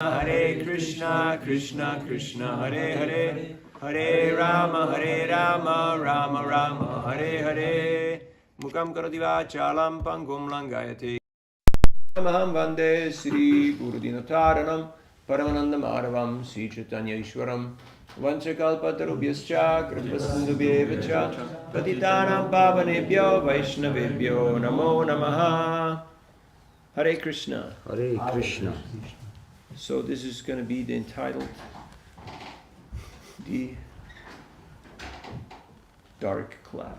Hare Krishna, Krishna Krishna, Hare Hare, Hare Rama, Rama Rama, Hare Hare. Mukam karoti vachalam pangum langayate. Namaham vande Sri Gurudinotaranam, Paramananda Madhavam, Sri Chaitanya Ishwaram, Vanchakalpatarubhyascha, Kripasindubhyevacha, Patitanam Pavanebhyo, Vaishnavebhyo, Namo Namaha. Hare Krishna. Hare Krishna. So this is going to be the entitled The Dark Class.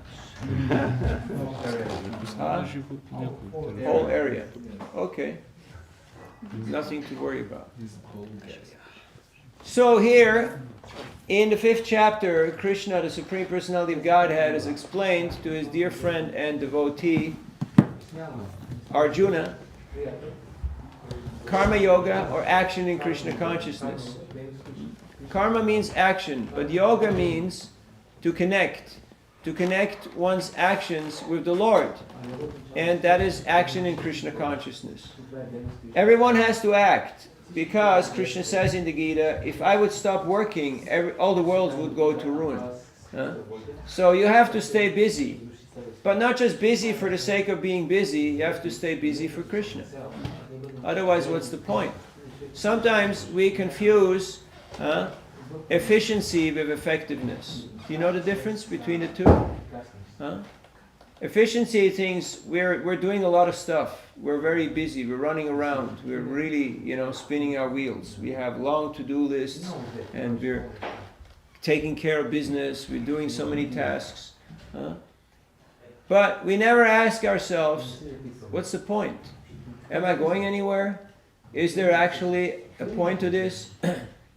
Whole area. Okay. Nothing to worry about. So here, in the 5th chapter, Krishna, the Supreme Personality of Godhead, has explained to his dear friend and devotee, Arjuna, Karma Yoga, or action in Krishna consciousness. Karma means action, but yoga means to connect one's actions with the Lord. And that is action in Krishna consciousness. Everyone has to act, because Krishna says in the Gita, if I would stop working, all the world would go to ruin. So you have to stay busy. But not just busy for the sake of being busy, you have to stay busy for Krishna. Otherwise, what's the point? Sometimes we confuse efficiency with effectiveness. Do you know the difference between the two? Efficiency things, we're doing a lot of stuff. We're very busy. We're running around. We're really, spinning our wheels. We have long to-do lists, and we're taking care of business. We're doing so many tasks. But we never ask ourselves, what's the point? Am I going anywhere? Is there actually a point to this?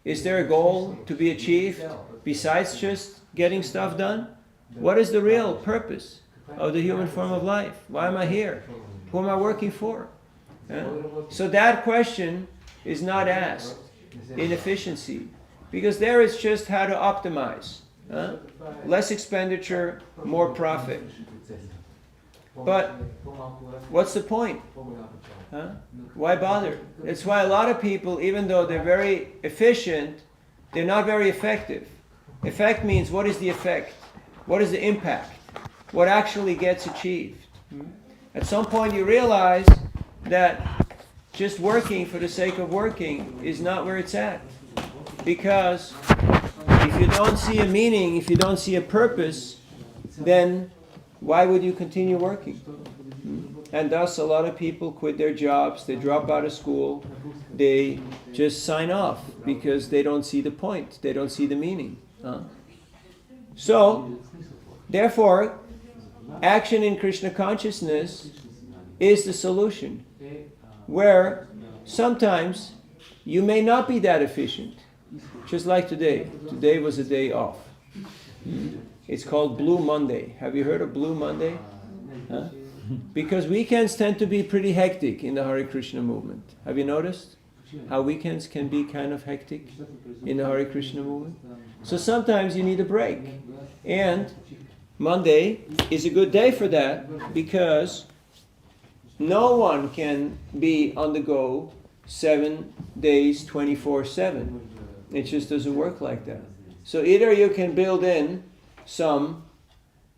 Is there a goal to be achieved besides just getting stuff done? What is the real purpose of the human form of life? Why am I here? Who am I working for? So that question is not asked in efficiency, because there it's just how to optimize. Less expenditure, more profit. But what's the point? Why bother? That's why a lot of people, even though they're very efficient, they're not very effective. Effect means, what is the effect? What is the impact? What actually gets achieved? At some point you realize that just working for the sake of working is not where it's at. Because if you don't see a meaning, if you don't see a purpose, then why would you continue working? And thus a lot of people quit their jobs, they drop out of school, they just sign off because they don't see the point, they don't see the meaning. So, therefore, action in Krishna consciousness is the solution, where sometimes you may not be that efficient. Just like today. Today was a day off. It's called Blue Monday. Have you heard of Blue Monday? Because weekends tend to be pretty hectic in the Hare Krishna movement. Have you noticed how weekends can be kind of hectic in the Hare Krishna movement? So sometimes you need a break. And Monday is a good day for that, because no one can be on the go 7 days, 24/7. It just doesn't work like that. So either you can build in some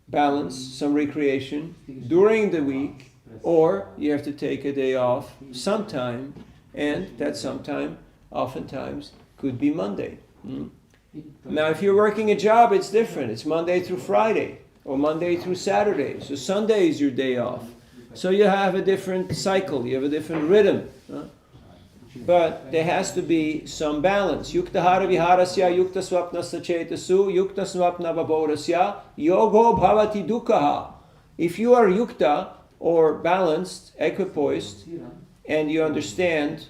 balance, some recreation during the week, or you have to take a day off sometime, and that sometime oftentimes could be Monday. Now if you're working a job, it's different. It's Monday through Friday, or Monday through Saturday. So Sunday is your day off. So you have a different cycle, you have a different rhythm. But there has to be some balance. Yukta hara viharasya, yukta swapnasya chetasu, yukta swapna vabodasya, yogo bhavati dukkha. If you are yukta, or balanced, equipoised, and you understand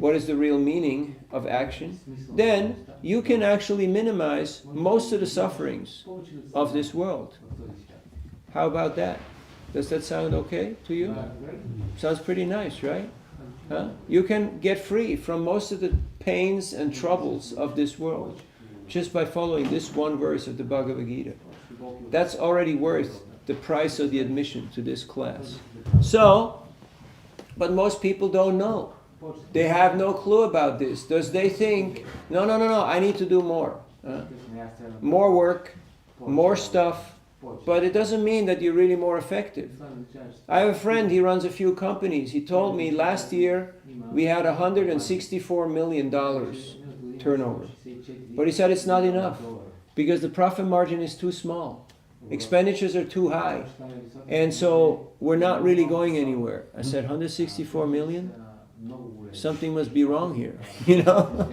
what is the real meaning of action, then you can actually minimize most of the sufferings of this world. How about that? Does that sound okay to you? Sounds pretty nice, right? You can get free from most of the pains and troubles of this world just by following this one verse of the Bhagavad Gita. That's already worth the price of the admission to this class. So, but most people don't know. They have no clue about this. Does they think, no, I need to do more. More work, more stuff, but it doesn't mean that you're really more effective. I have a friend, he runs a few companies. He told me last year we had $164 million turnover. But he said it's not enough because the profit margin is too small. Expenditures are too high. And so we're not really going anywhere. I said, 164 million? Something must be wrong here, you know?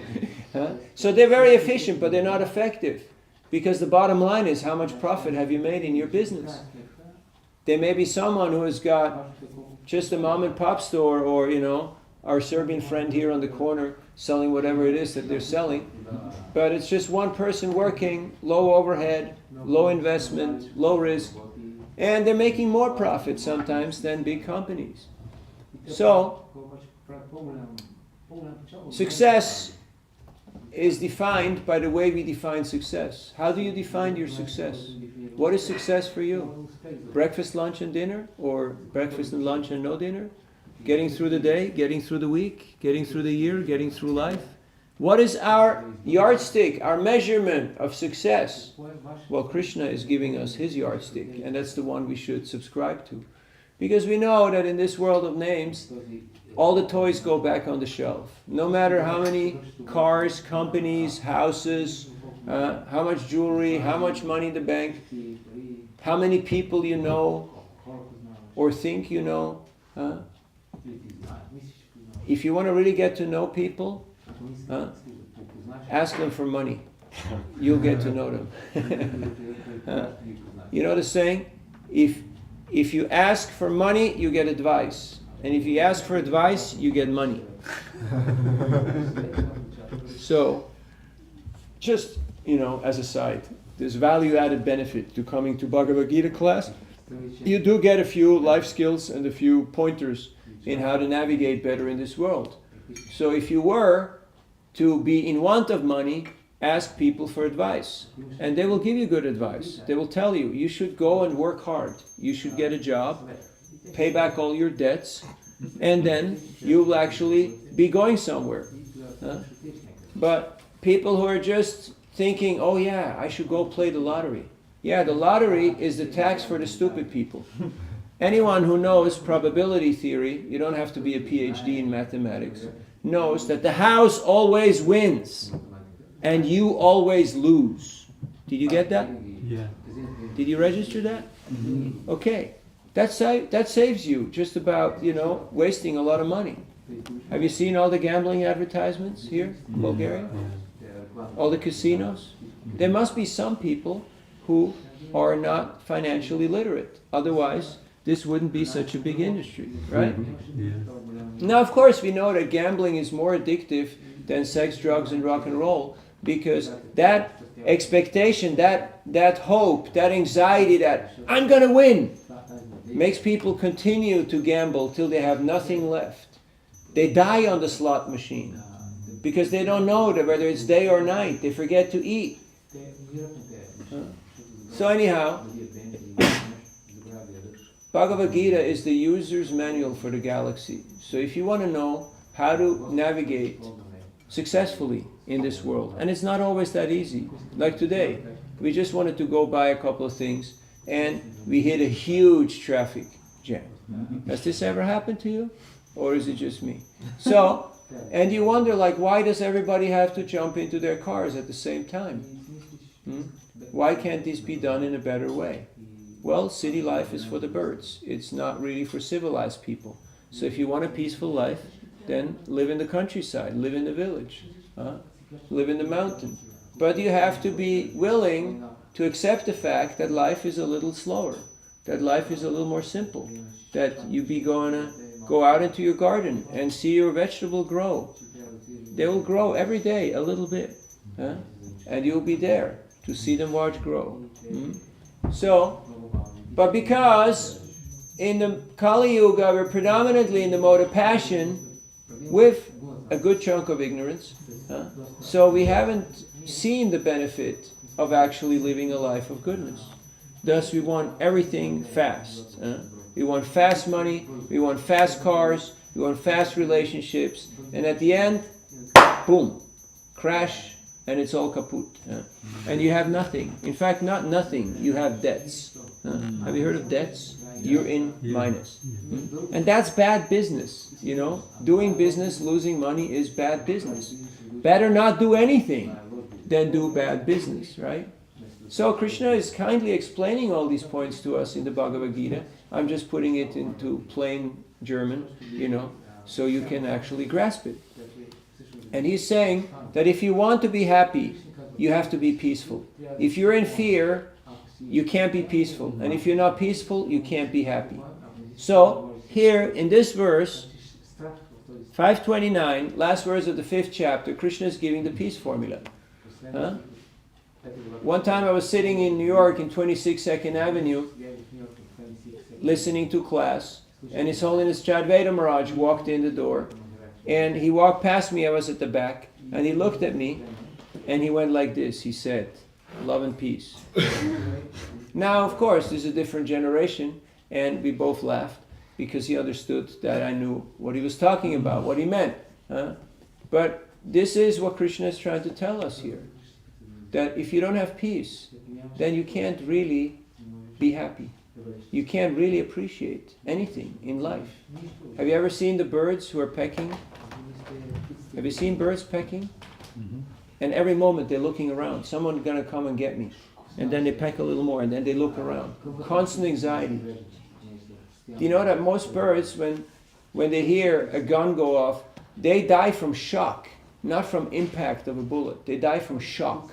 So they're very efficient, but they're not effective. Because the bottom line is, how much profit have you made in your business? There may be someone who has got just a mom and pop store, or, you know, our Serbian friend here on the corner selling whatever it is that they're selling. But it's just one person working, low overhead, low investment, low risk. And they're making more profit sometimes than big companies. So, success is defined by the way we define success. How do you define your success? What is success for you? Breakfast, lunch, and dinner? Or breakfast and lunch and no dinner? Getting through the day, getting through the week, getting through the year, getting through life? What is our yardstick, our measurement of success? Well, Krishna is giving us his yardstick, and that's the one we should subscribe to. Because we know that in this world of names, all the toys go back on the shelf. No matter how many cars, companies, houses, how much jewelry, how much money in the bank, how many people you know or think you know. If you want to really get to know people, ask them for money. You'll get to know them. You know the saying? If you ask for money, you get advice. And if you ask for advice, you get money. So, just, you know, as a side, there's value-added benefit to coming to Bhagavad Gita class. You do get a few life skills and a few pointers in how to navigate better in this world. So if you were to be in want of money, ask people for advice. And they will give you good advice. They will tell you, you should go and work hard. You should get a job, pay back all your debts, and then you'll actually be going somewhere. But people who are just thinking, oh yeah, I should go play the lottery. Yeah, the lottery is the tax for the stupid people. Anyone who knows probability theory, you don't have to be a PhD in mathematics, knows that the house always wins and you always lose. Did you get that? Yeah. Did you register that? Mm-hmm. Okay. That saves you just about, you know, wasting a lot of money. Have you seen all the gambling advertisements here in Bulgaria? All the casinos? There must be some people who are not financially literate. Otherwise, this wouldn't be such a big industry, right? Yeah. Now, of course, we know that gambling is more addictive than sex, drugs, and rock and roll, because that expectation, that hope, that anxiety that I'm going to win, makes people continue to gamble till they have nothing left. They die on the slot machine because they don't know that whether it's day or night. They forget to eat. So anyhow, Bhagavad Gita is the user's manual for the galaxy. So if you want to know how to navigate successfully in this world, and it's not always that easy. Like today, we just wanted to go buy a couple of things and we hit a huge traffic jam. Has this ever happened to you? Or is it just me? So, and you wonder, like, why does everybody have to jump into their cars at the same time? Why can't this be done in a better way? Well, city life is for the birds. It's not really for civilized people. So if you want a peaceful life, then live in the countryside, live in the village, live in the mountain. But you have to be willing to accept the fact that life is a little slower, that life is a little more simple, that you be going to go out into your garden and see your vegetable grow. They will grow every day a little bit, and you'll be there to see them watch grow. So, but because in the Kali Yuga we're predominantly in the mode of passion with a good chunk of ignorance, so we haven't seen the benefit of actually living a life of goodness. Thus we want everything fast. We want fast money, we want fast cars, you want fast relationships, and at the end, boom, crash, and it's all kaput. And you have nothing. In fact, not nothing, you have debts. Have you heard of debts? You're in minus. And that's bad business, you know. Doing business, losing money is bad business. Better not do anything than do bad business, right? So Krishna is kindly explaining all these points to us in the Bhagavad Gita. I'm just putting it into plain German, you know, so you can actually grasp it. And he's saying that if you want to be happy, you have to be peaceful. If you're in fear, you can't be peaceful. And if you're not peaceful, you can't be happy. So here in this verse, 529, last verse of the 5th chapter, Krishna is giving the peace formula. One time I was sitting in New York in 26 2nd Avenue listening to class, and His Holiness Chadvaita Maharaj walked in the door, and he walked past me. I was at the back, and he looked at me and he went like this. He said, "Love and peace." Now, of course, this is a different generation, and we both laughed because he understood that I knew what he was talking about, what he meant. But this is what Krishna is trying to tell us here. That if you don't have peace, then you can't really be happy. You can't really appreciate anything in life. Have you ever seen the birds who are pecking? Have you seen birds pecking? And every moment they're looking around. Someone's going to come and get me. And then they peck a little more, and then they look around. Constant anxiety. Do you know that most birds, when they hear a gun go off, they die from shock, not from impact of a bullet. They die from shock.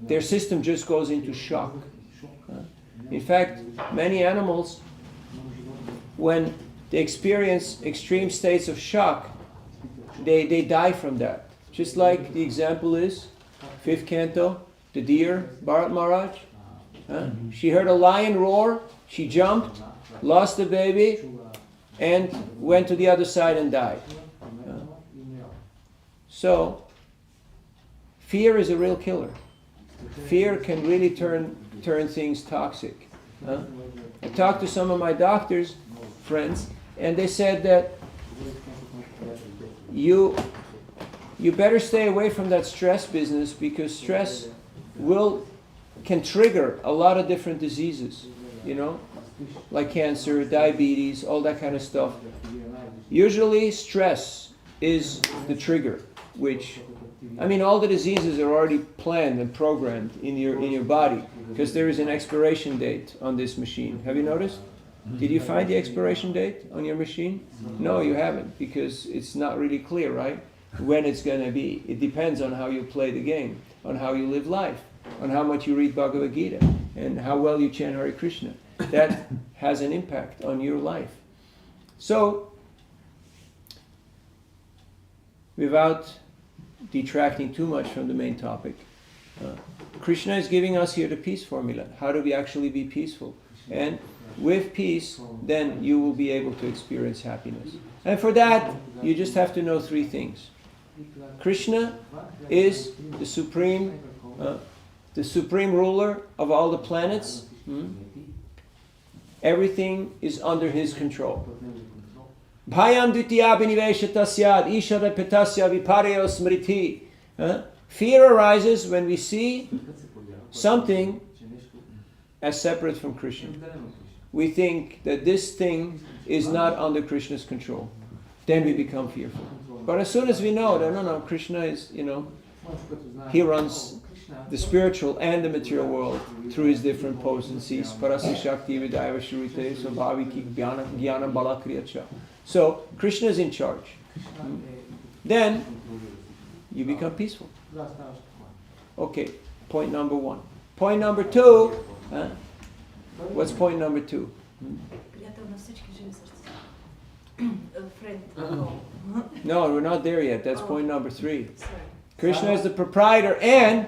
Their system just goes into shock. In fact, many animals, when they experience extreme states of shock, they die from that. Just like the example is, 5th canto, the deer, Bharat Maharaj. She heard a lion roar, she jumped, lost the baby, and went to the other side and died. So, fear is a real killer. Fear can really turn things toxic. I talked to some of my doctors, friends, and they said that you better stay away from that stress business, because stress can trigger a lot of different diseases, you know, like cancer, diabetes, all that kind of stuff. Usually stress is the trigger, which, I mean, all the diseases are already planned and programmed in your body, because there is an expiration date on this machine. Have you noticed? Did you find the expiration date on your machine? No, you haven't, because it's not really clear, right? When it's going to be. It depends on how you play the game, on how you live life, on how much you read Bhagavad Gita, and how well you chant Hare Krishna. That has an impact on your life. So, without detracting too much from the main topic, Krishna is giving us here the peace formula. How do we actually be peaceful? And with peace, then you will be able to experience happiness. And for that, you just have to know 3 things. Krishna is the supreme ruler of all the planets. Everything is under his control. Bhayam dvitiya biniveshatasyad ishara petasya vipareyo smriti. Fear arises when we see something as separate from Krishna. We think that this thing is not under Krishna's control. Then we become fearful. But as soon as we know that, no, Krishna is, he runs the spiritual and the material world through his different potencies. Parasya Shakti Vidaiva Shurite Svabhaviki Jnana Bala Kriyacha. So, Krishna is in charge. Then, you become peaceful. Okay, point number 1. Point number 2, what's point number 2? No, we're not there yet. That's point number 3. Krishna is the proprietor, and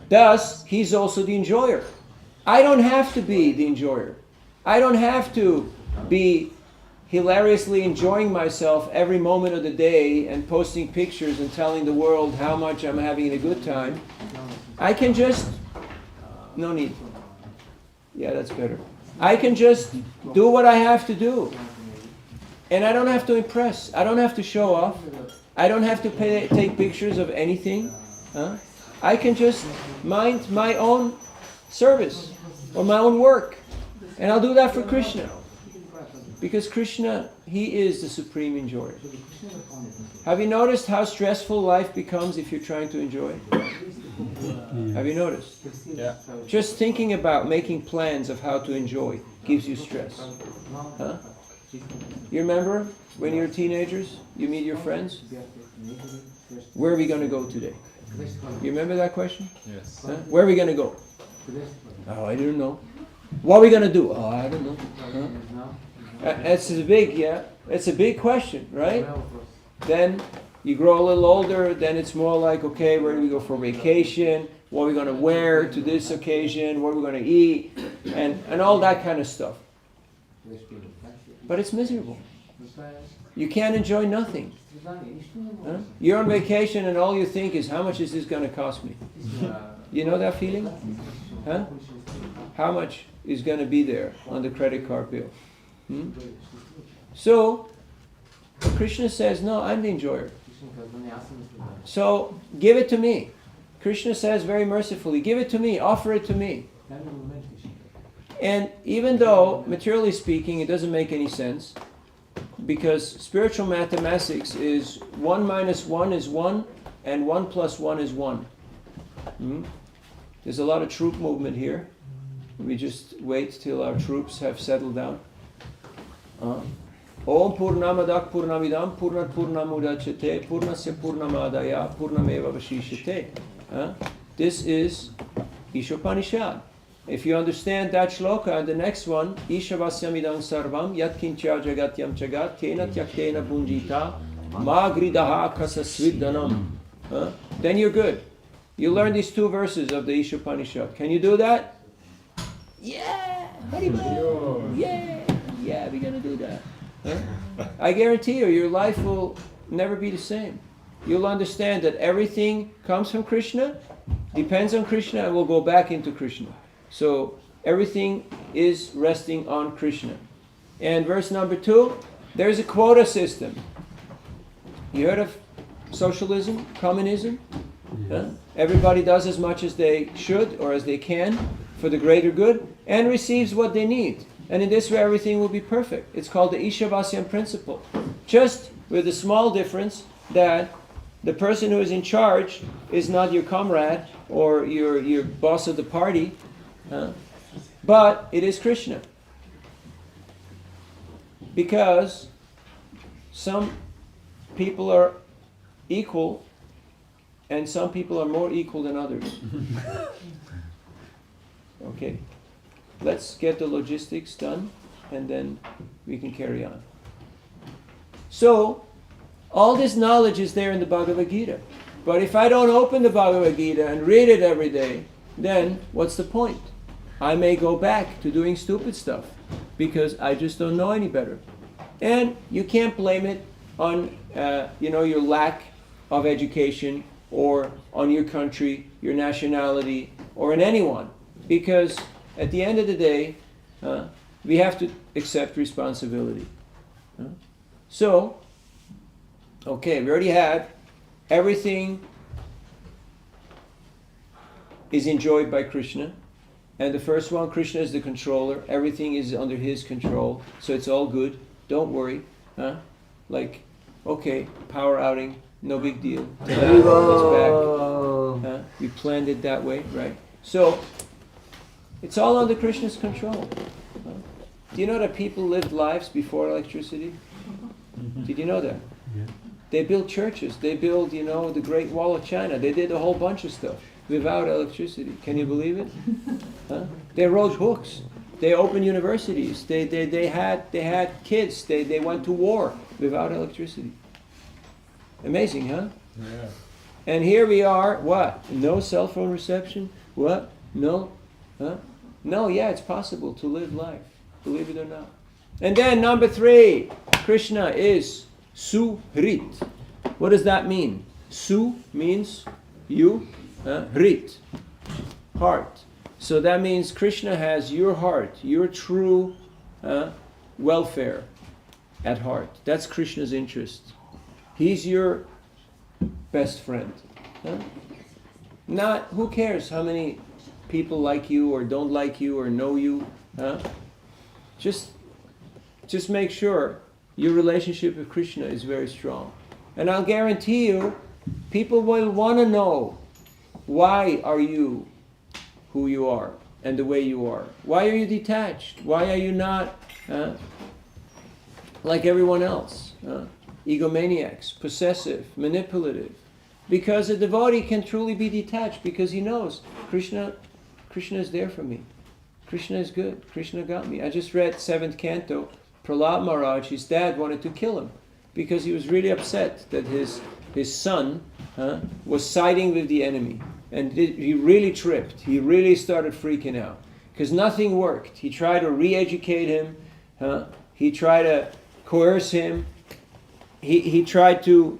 thus, he's also the enjoyer. I don't have to be the enjoyer. I don't have to be hilariously enjoying myself every moment of the day and posting pictures and telling the world how much I'm having a good time. I can just... No need. Yeah, that's better. I can just do what I have to do. And I don't have to impress. I don't have to show off. I don't have to take pictures of anything. I can just mind my own service or my own work. And I'll do that for Krishna. Because Krishna, He is the supreme enjoyer. Have you noticed how stressful life becomes if you're trying to enjoy? Have you noticed? Yeah. Just thinking about making plans of how to enjoy gives you stress. Huh? You remember when you were teenagers, you meet your friends? Where are we going to go today? You remember that question? Yes. Huh? Where are we going to go? Oh, I don't know. What are we going to do? Oh, I don't know. Huh? It's a big question, right? Then you grow a little older, then it's more like, okay, where do we go for vacation? What are we going to wear to this occasion? What are we going to eat? And all that kind of stuff. But it's miserable. You can't enjoy nothing. Huh? You're on vacation and all you think is, how much is this going to cost me? You know that feeling? Huh? How much is going to be there on the credit card bill? So, Krishna says, no, I'm the enjoyer. So, give it to me. Krishna says very mercifully, give it to me, offer it to me. And even though, materially speaking, it doesn't make any sense, because spiritual mathematics is 1 minus 1 is 1, and 1 plus 1 is 1. There's a lot of troop movement here. We just wait till our troops have settled down. Om Purnamadak Purnamidam Purnat Purnamudachate Purnasya Purnamadaya Purnameva Vashishyate. This is Ishopanishad. If you understand that shloka and the next one, Ishavasyamidam Sarvam Yatkincha Jagatyam Chagat Kena Tyaktena Bunjita Magridaha Kasasviddanam. Then you're good. You learn these 2 verses of the Ishopanishad. Can you do that? Yeah! Haribol! Yeah, we're going to do that. I guarantee you, your life will never be the same. You'll understand that everything comes from Krishna, depends on Krishna, and will go back into Krishna. So everything is resting on Krishna. And verse number 2, there's a quota system. You heard of socialism, communism? Everybody does as much as they should or as they can for the greater good and receives what they need. And in this way everything will be perfect. It's called the Ishavasyan principle. Just with the small difference that the person who is in charge is not your comrade or your boss of the party, but it is Krishna. Because some people are equal and some people are more equal than others. Okay. Let's get the logistics done and then we can carry on. So, all this knowledge is there in the Bhagavad Gita. But if I don't open the Bhagavad Gita and read it every day, then what's the point? I may go back to doing stupid stuff because I just don't know any better. And you can't blame it on your lack of education or on your country, your nationality, or in anyone. Because at the end of the day, we have to accept responsibility. So, okay, we already had everything is enjoyed by Krishna. And the first one, Krishna is the controller. Everything is under his control. So it's all good. Don't worry. Like, okay, power outing, no big deal. It's back. We planned it that way, right? So, it's all under Krishna's control. Do you know that people lived lives before electricity? Did you know that? Yeah. They built churches. They built, the Great Wall of China. They did a whole bunch of stuff without electricity. Can you believe it? They wrote books. They opened universities. They had kids. They went to war without electricity. Amazing, huh? Yeah. And here we are. What? No cell phone reception? What? No? No, yeah, it's possible to live life. Believe it or not. And then number 3, Krishna is Suhrit. What does that mean? Su means you, Hrit, heart. So that means Krishna has your heart, your true welfare. at heart. That's Krishna's interest. He's your best friend. Huh? Not, who cares how many people like you or don't like you or know you? Huh? Just make sure your relationship with Krishna is very strong. And I'll guarantee you, people will want to know, why are you who you are and the way you are? Why are you detached? Why are you not like everyone else? Egomaniacs, possessive, manipulative. Because a devotee can truly be detached because he knows Krishna is there for me. Krishna is good. Krishna got me. I just read 7th canto. Prahlad Maharaj, his dad wanted to kill him because he was really upset that his son was siding with the enemy. And he really tripped. He really started freaking out because nothing worked. He tried to re-educate him. He tried to coerce him. He tried to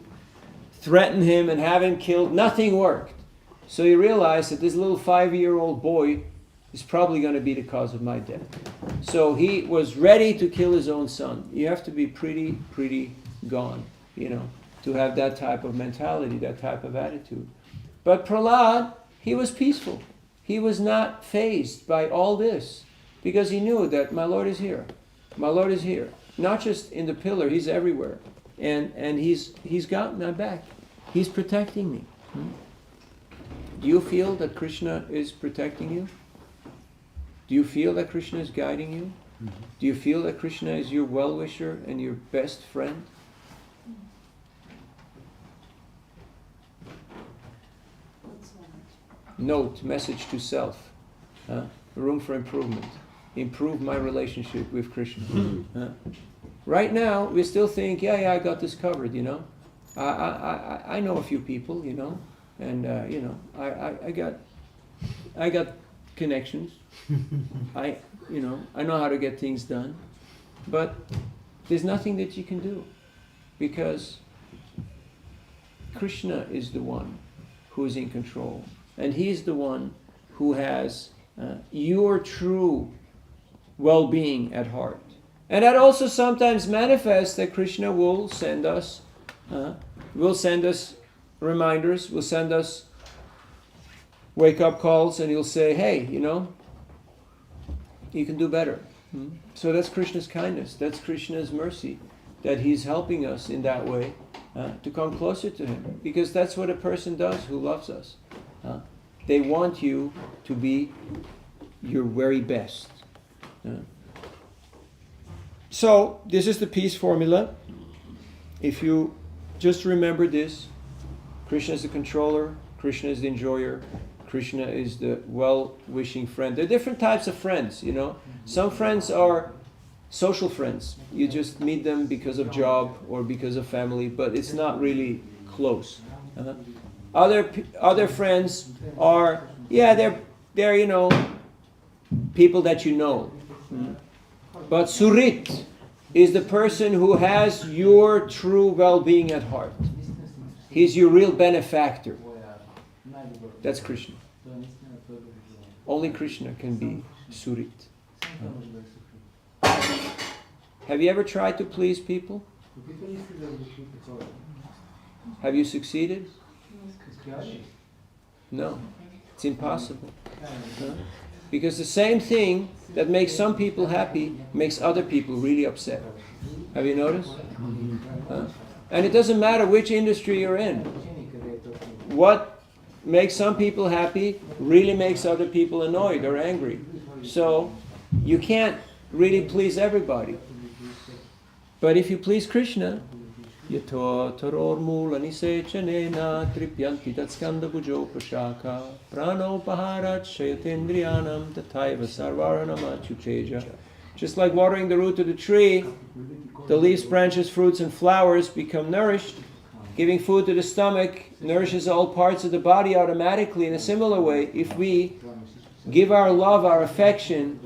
threaten him and have him killed. Nothing worked. So he realized that this little 5-year-old boy is probably going to be the cause of my death. So he was ready to kill his own son. You have to be pretty gone, to have that type of mentality, that type of attitude. But Prahlad, he was peaceful. He was not fazed by all this because he knew that my Lord is here. My Lord is here. Not just in the pillar, he's everywhere. And he's got my back. He's protecting me. Do you feel that Krishna is protecting you? Do you feel that Krishna is guiding you? Do you feel that Krishna is your well-wisher and your best friend? Note, message to self. Room for improvement. Improve my relationship with Krishna. Right now, we still think, I got this covered, I know a few people, and I got connections. I know how to get things done. But there's nothing that you can do because Krishna is the one who is in control. And He's the one who has your true well-being at heart. And that also sometimes manifests that Krishna will send us reminders, will send us wake-up calls, and He'll say, hey, you can do better. So that's Krishna's kindness, that's Krishna's mercy, that He's helping us in that way to come closer to Him. Because that's what a person does who loves us. They want you to be your very best. So, this is the peace formula. If you just remember this, Krishna is the controller, Krishna is the enjoyer, Krishna is the well-wishing friend. There are different types of friends, Some friends are social friends. You just meet them because of job or because of family, but it's not really close. Other friends are, they're people that you know. But Surit is the person who has your true well-being at heart. He's your real benefactor. That's Krishna. Only Krishna can be Surit. Have you ever tried to please people? Have you succeeded? No. It's impossible. Because the same thing that makes some people happy makes other people really upset. Have you noticed? And it doesn't matter which industry you're in. What makes some people happy really makes other people annoyed or angry. So you can't really please everybody. But if you please Krishna, Yato taror mula nisechanena tripyanti tatskanda bujo prashaka prano paharat shayatendriyanam tataiva sarvaranama chucheja. Just like watering the root of the tree, the leaves, branches, fruits, and flowers become nourished. Giving food to the stomach nourishes all parts of the body automatically. In a similar way, if we give our love, our affection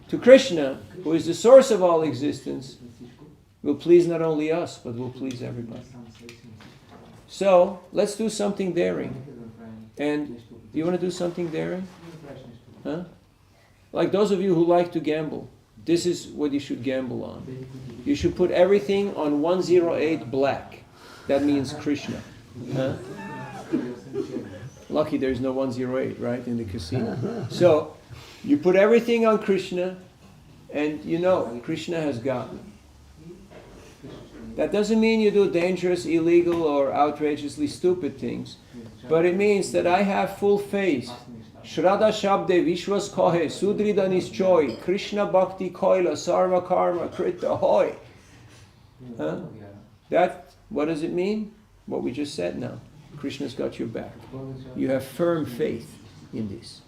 to Krishna, who is the source of all existence, will please not only us, but will please everybody. So, let's do something daring. And you want to do something daring? Like those of you who like to gamble. This is what you should gamble on. You should put everything on 108 black. That means Krishna. Huh? Lucky there's no 108, right, in the casino. So, you put everything on Krishna, and you know Krishna has gotten. That doesn't mean you do dangerous, illegal, or outrageously stupid things. But it means that I have full faith. Shraddha Shabde Vishwas Kohe Sudrida Nischoy Krishna Bhakti Koila Sarva Karma Krita Hoy. That, what does it mean? What we just said now. Krishna's got your back. You have firm faith in this.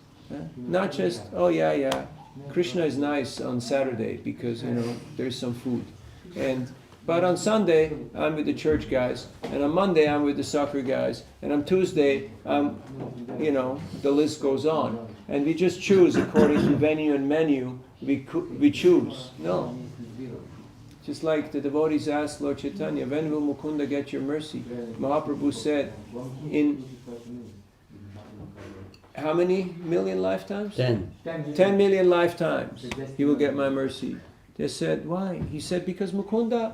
Not just, oh yeah, Krishna is nice on Saturday because, there's some food. But on Sunday, I'm with the church guys, and on Monday, I'm with the soccer guys, and on Tuesday, the list goes on. And we just choose according to venue and menu, we choose. No. Just like the devotees asked Lord Chaitanya, when will Mukunda get your mercy? Mahaprabhu said, in how many million lifetimes? 10 million lifetimes, he will get my mercy. They said, why? He said, because Mukunda,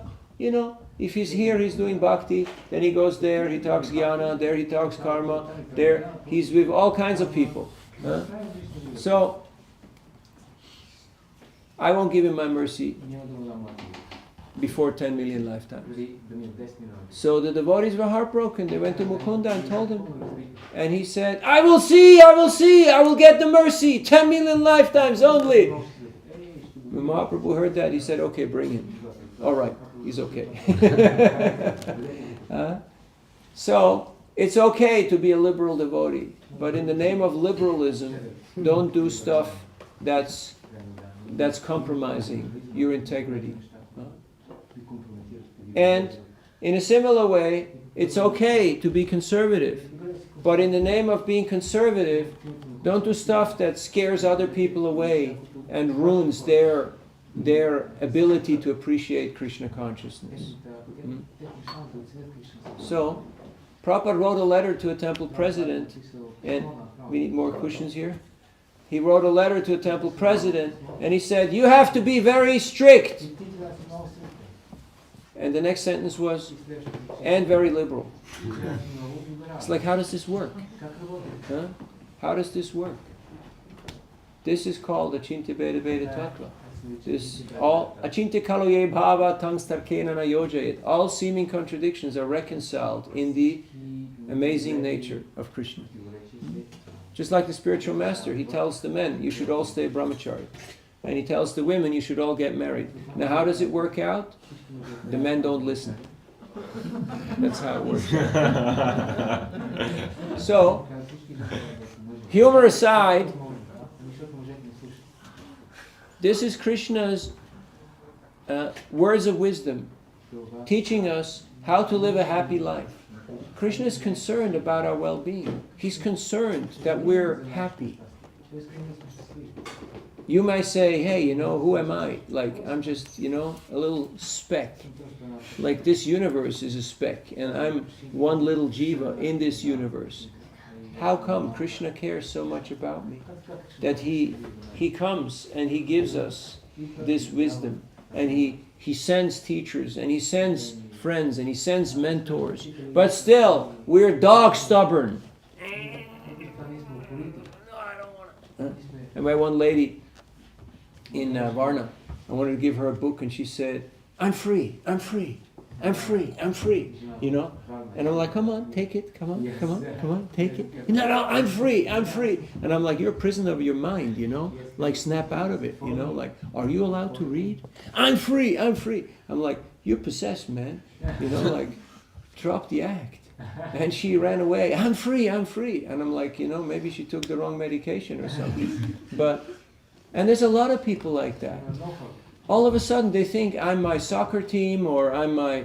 if he's here, he's doing bhakti, then he goes there, he talks jnana, there he talks karma, there he's with all kinds of people. So, I won't give him my mercy before 10 million lifetimes. So the devotees were heartbroken. They went to Mukunda and told him. And he said, I will see, I will get the mercy, 10 million lifetimes only. When Mahaprabhu heard that, he said, okay, bring him. All right, he's okay. So, it's okay to be a liberal devotee. But in the name of liberalism, don't do stuff that's compromising your integrity. And in a similar way, it's okay to be conservative. But in the name of being conservative, don't do stuff that scares other people away and ruins their ability to appreciate Krishna consciousness. So, Prabhupada wrote a letter to a temple president, and we need more cushions here. He wrote a letter to a temple president, and he said, you have to be very strict. And the next sentence was, and very liberal. It's like, how does this work? Huh? How does this work? This is called Achintya Veda Veda Tattva. This all Achintya Kaloye Bhava Tangstarkena Nayojayet. All seeming contradictions are reconciled in the amazing nature of Krishna. Just like the spiritual master, he tells the men, you should all stay brahmachari. And he tells the women, you should all get married. Now how does it work out? The men don't listen. That's how it works. So, humor aside, this is Krishna's words of wisdom, teaching us how to live a happy life. Krishna is concerned about our well-being. He's concerned that we're happy. You might say, hey, who am I? Like, I'm just, a little speck. Like this universe is a speck, and I'm one little jiva in this universe. How come Krishna cares so much about me? That he comes and he gives us this wisdom, and he sends teachers, and he sends friends, and he sends mentors. But still, we're dog stubborn. No, I don't want to. And my one lady in Varna, I wanted to give her a book, and she said, I'm free. And I'm like, come on, take it, come on, take it. No, I'm free. And I'm like, you're a prisoner of your mind, like snap out of it, like, are you allowed to read? I'm free. I'm like, you're possessed, man, like, drop the act. And she ran away, I'm free. And I'm like, maybe she took the wrong medication or something. And there's a lot of people like that. All of a sudden they think I'm my soccer team, or I'm my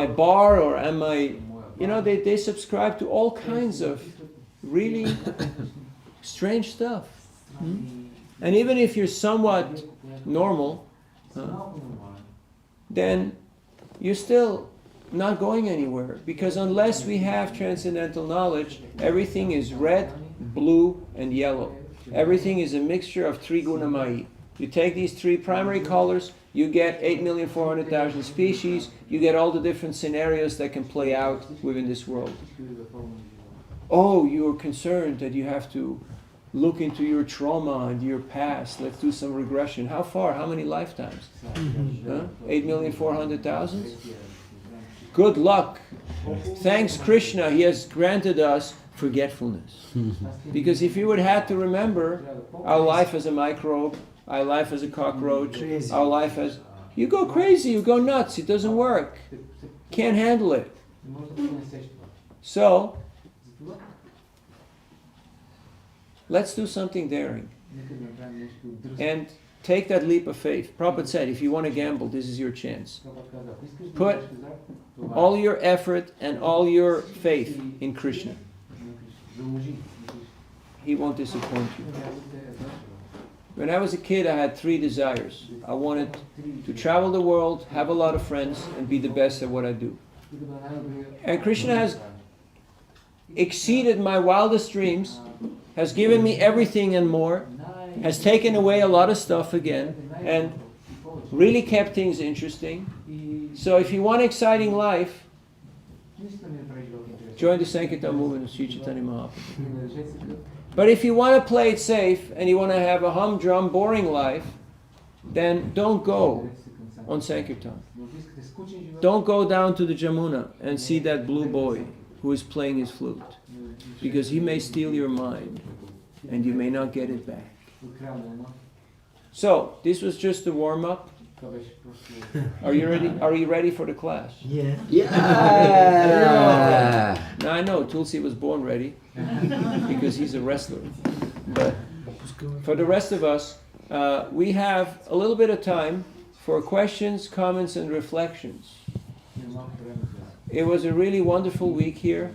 bar, or am my, they subscribe to all kinds of really strange stuff. And even if you're somewhat normal, then you're still not going anywhere, because unless we have transcendental knowledge, everything is red, blue, and yellow. Everything is a mixture of Trigunamai. You take these three primary colors, you get 8,400,000 species, you get all the different scenarios that can play out within this world. Oh, you're concerned that you have to look into your trauma and your past. Let's do some regression. How far? How many lifetimes? 8,400,000? Good luck. Thanks Krishna, he has granted us forgetfulness. Because if you would have to remember our life as a microbe, our life as a cockroach, our life as... You go crazy, you go nuts, it doesn't work. Can't handle it. So, let's do something daring. And take that leap of faith. Prabhupada said, if you want to gamble, this is your chance. Put all your effort and all your faith in Krishna. He won't disappoint you. When I was a kid, I had 3 desires. I wanted to travel the world, have a lot of friends, and be the best at what I do. And Krishna has exceeded my wildest dreams, has given me everything and more, has taken away a lot of stuff again, and really kept things interesting. So if you want exciting life, join the Sankirtan movement of Sri Chaitanya Mahaprabhu. But if you want to play it safe and you want to have a humdrum, boring life, then don't go on Sankirtan. Don't go down to the Jamuna and see that blue boy who is playing his flute, because he may steal your mind and you may not get it back. So, this was just a warm-up. Are you ready? Are you ready for the class? Yeah. Now I know Tulsi was born ready because he's a wrestler. But for the rest of us, we have a little bit of time for questions, comments, and reflections. It was a really wonderful week here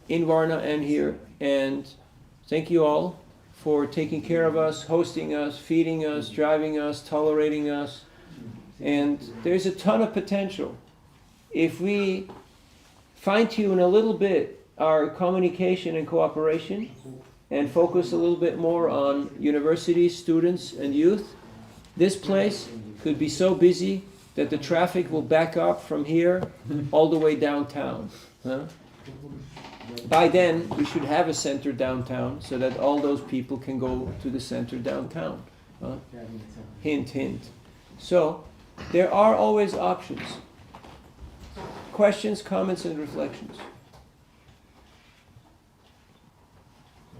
in Varna and here, and thank you all for taking care of us, hosting us, feeding us, driving us, tolerating us. And there's a ton of potential. If we fine-tune a little bit our communication and cooperation and focus a little bit more on universities, students, and youth, this place could be so busy that the traffic will back up from here all the way downtown. By then, we should have a center downtown so that all those people can go to the center downtown. Hint, hint. So, there are always options. Questions, comments, and reflections.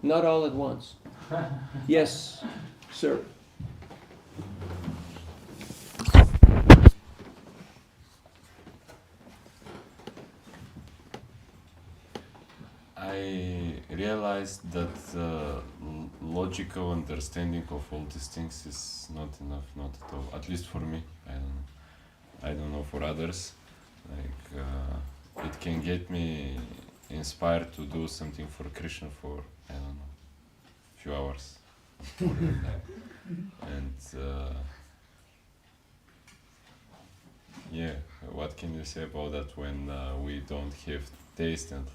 Not all at once. Yes, sir. I realized that logical understanding of all these things is not enough, not at all. At least for me, I don't know for others. Like it can get me inspired to do something for Krishna for I don't know, few hours, and yeah, what can you say about that when we don't have taste and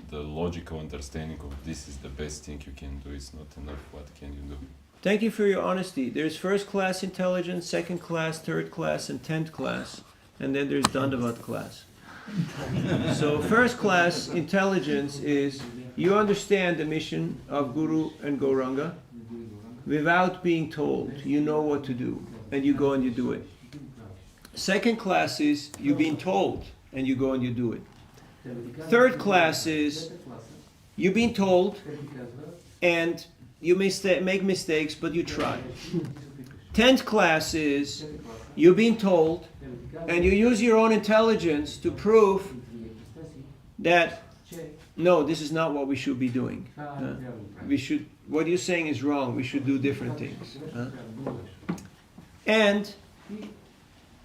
the logical understanding of this is the best thing you can do is not enough? What can you do? Thank you for your honesty. There's first class intelligence, second class, third class, and 10th class. And then there's Dandavat class. So first class intelligence is you understand the mission of Guru and Gauranga without being told. You know what to do and you go and you do it. Second class is you've been told and you go and you do it. Third class is you've been told and you may make mistakes, but you try. 10th class is you've been told and you use your own intelligence to prove that no, this is not what we should be doing. What you're saying is wrong. We should do different things. And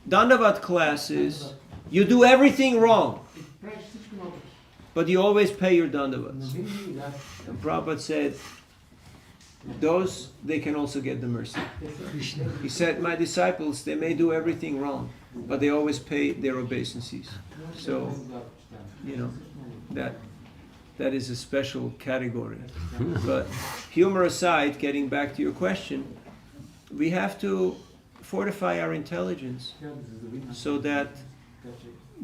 Dandavat class is you do everything wrong, but you always pay your dandavats. And Prabhupada said, those, they can also get the mercy. He said, my disciples, they may do everything wrong, but they always pay their obeisances. So, that that is a special category. But humor aside, getting back to your question, we have to fortify our intelligence so that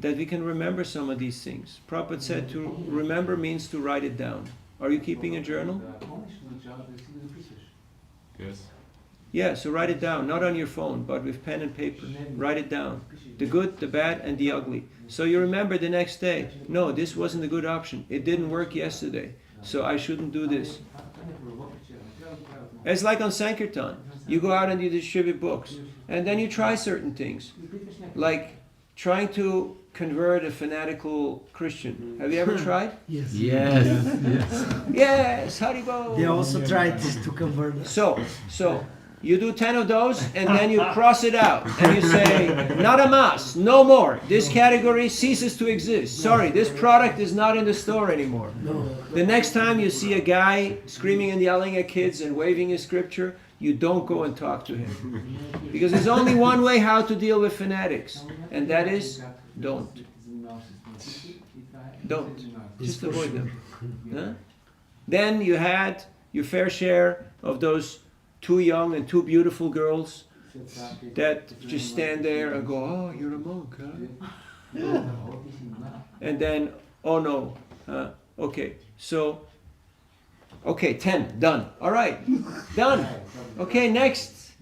we can remember some of these things. Prabhupada said to remember means to write it down. Are you keeping a journal? Yes. Yeah, so write it down, not on your phone, but with pen and paper. Write it down. The good, the bad, and the ugly. So you remember the next day, no, this wasn't a good option. It didn't work yesterday, so I shouldn't do this. It's like on Sankirtan. You go out and you distribute books, and then you try certain things, like trying to convert a fanatical Christian. Have you ever tried? Yes. Yes, Haribo. They also tried to convert us. So you do 10 of those, and then you cross it out, and you say, not a mas, no more. This category ceases to exist. Sorry, this product is not in the store anymore. No. The next time you see a guy screaming and yelling at kids and waving his scripture, you don't go and talk to him. Because there's only one way how to deal with fanatics, and that is, don't. Don't. Just avoid them. Huh? Then you had your fair share of those two young and two beautiful girls that just stand there and go, oh, you're a monk, huh? Yeah. And then, oh no. Okay, so, okay, 10, done. All right, done. Okay, next.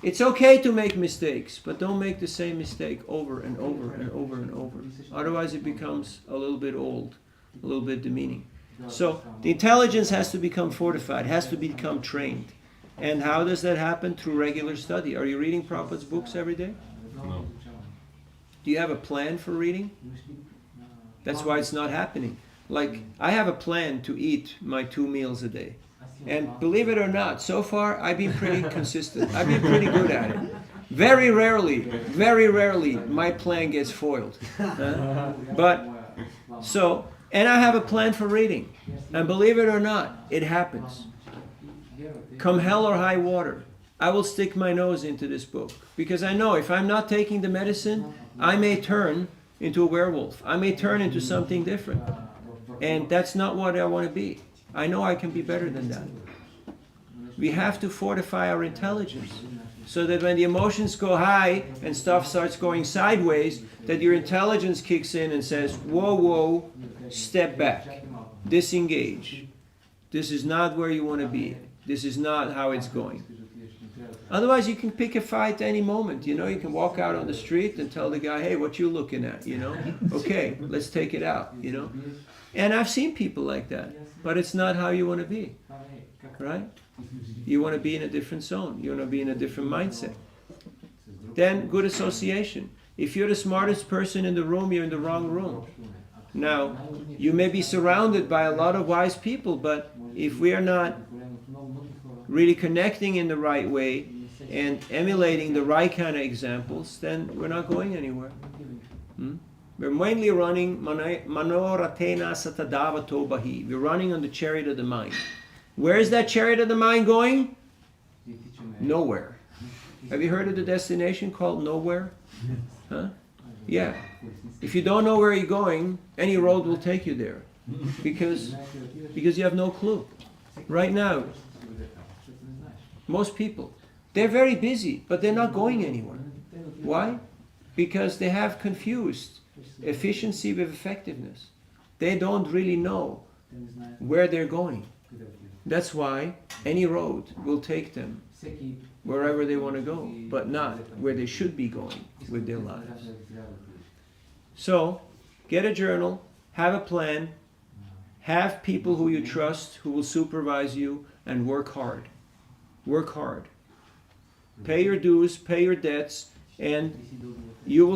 It's okay to make mistakes, but don't make the same mistake over and over and over and over. Otherwise it becomes a little bit old, a little bit demeaning. So the intelligence has to become fortified, has to become trained. And how does that happen? Through regular study. Are you reading Prabhupada's books every day? No. Do you have a plan for reading? That's why it's not happening. Like, I have a plan to eat my 2 meals a day. And believe it or not, so far I've been pretty consistent. I've been pretty good at it. Very rarely my plan gets foiled. And I have a plan for reading. And believe it or not, it happens. Come hell or high water, I will stick my nose into this book. Because I know if I'm not taking the medicine, I may turn into a werewolf. I may turn into something different. And that's not what I want to be. I know I can be better than that. We have to fortify our intelligence so that when the emotions go high and stuff starts going sideways, that your intelligence kicks in and says, whoa, step back, disengage. This is not where you want to be. This is not how it's going. Otherwise, you can pick a fight any moment. You can walk out on the street and tell the guy, hey, what you looking at? Okay, let's take it out, And I've seen people like that, but it's not how you want to be, right? You want to be in a different zone. You want to be in a different mindset. Then good association. If you're the smartest person in the room, you're in the wrong room. Now, you may be surrounded by a lot of wise people, but if we are not really connecting in the right way and emulating the right kind of examples, then we're not going anywhere. We're mainly running manoratena satadavato bahi. We're running on the chariot of the mind. Where is that chariot of the mind going? Nowhere. Have you heard of the destination called nowhere? Huh? Yeah. If you don't know where you're going, any road will take you there. Because you have no clue. Right now, most people, they're very busy, but they're not going anywhere. Why? Because they have confused efficiency with effectiveness. They don't really know where they're going. That's why any road will take them wherever they want to go, but not where they should be going with their lives. So, get a journal, have a plan, have people who you trust who will supervise you, and work hard. Work hard. Pay your dues, pay your debts, and you will